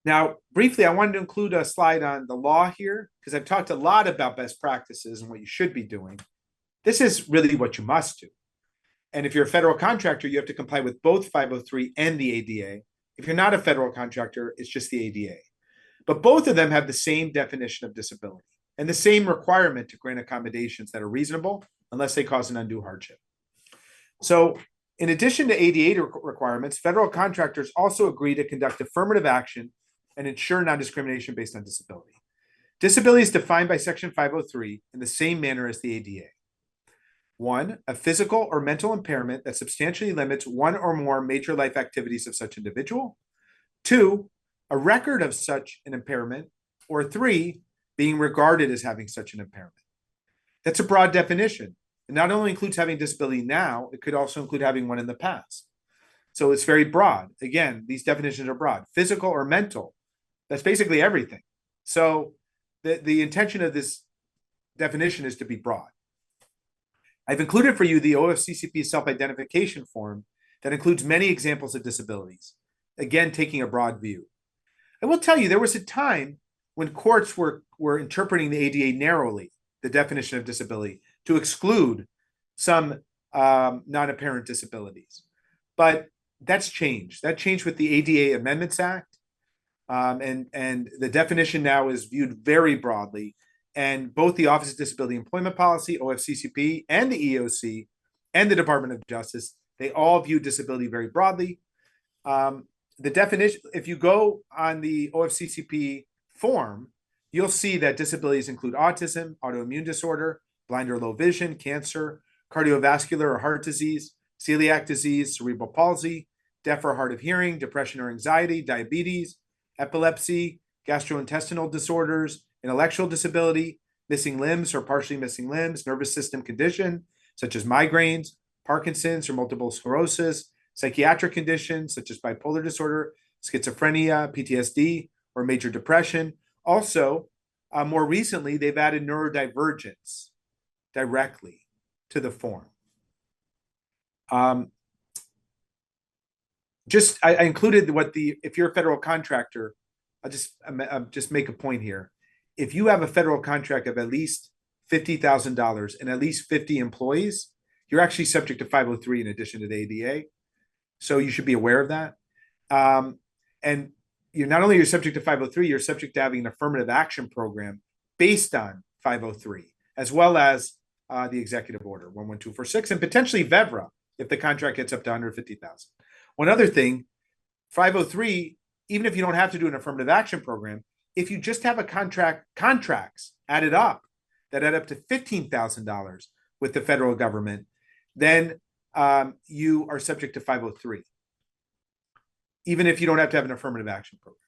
Now, briefly, I wanted to include a slide on the law here because I've talked a lot about best practices and what you should be doing. This is really what you must do. And if you're a federal contractor, you have to comply with both 503 and the ADA. If you're not a federal contractor, it's just the ADA. But both of them have the same definition of disability and the same requirement to grant accommodations that are reasonable unless they cause an undue hardship. So, in addition to ADA requirements, federal contractors also agree to conduct affirmative action and ensure non-discrimination based on disability. Disability is defined by Section 503 in the same manner as the ADA. One, a physical or mental impairment that substantially limits one or more major life activities of such individual. Two, a record of such an impairment. Or three, being regarded as having such an impairment. That's a broad definition. It not only includes having disability now, it could also include having one in the past. So it's very broad. Again, these definitions are broad. Physical or mental, that's basically everything. So the intention of this definition is to be broad. I've included for you the OFCCP self-identification form that includes many examples of disabilities, again, taking a broad view. I will tell you, there was a time when courts were interpreting the ADA narrowly, the definition of disability, to exclude some non-apparent disabilities. But that's changed. That changed with the ADA Amendments Act. And the definition now is viewed very broadly. And both the Office of Disability Employment Policy, OFCCP, and the EOC, and the Department of Justice, they all view disability very broadly. The definition, if you go on the OFCCP form, you'll see that disabilities include autism, autoimmune disorder, blind or low vision, cancer, cardiovascular or heart disease, celiac disease, cerebral palsy, deaf or hard of hearing, depression or anxiety, diabetes, epilepsy, gastrointestinal disorders, intellectual disability, missing limbs or partially missing limbs, nervous system condition, such as migraines, Parkinson's or multiple sclerosis, psychiatric conditions, such as bipolar disorder, schizophrenia, PTSD, or major depression. Also, more recently, they've added neurodivergence directly to the form. I included if you're a federal contractor, I'll just make a point here. If you have a federal contract of at least $50,000 and at least 50 employees, you're actually subject to 503 in addition to the ADA. So you should be aware of that. And you're not only subject to 503, you're subject to having an affirmative action program based on 503, as well as the executive order 11246 and potentially VEVRA if the contract gets up to 150,000. One other thing, 503, even if you don't have to do an affirmative action program, if you just have contracts added up that add up to $15,000 with the federal government, then you are subject to 503, even if you don't have to have an affirmative action program.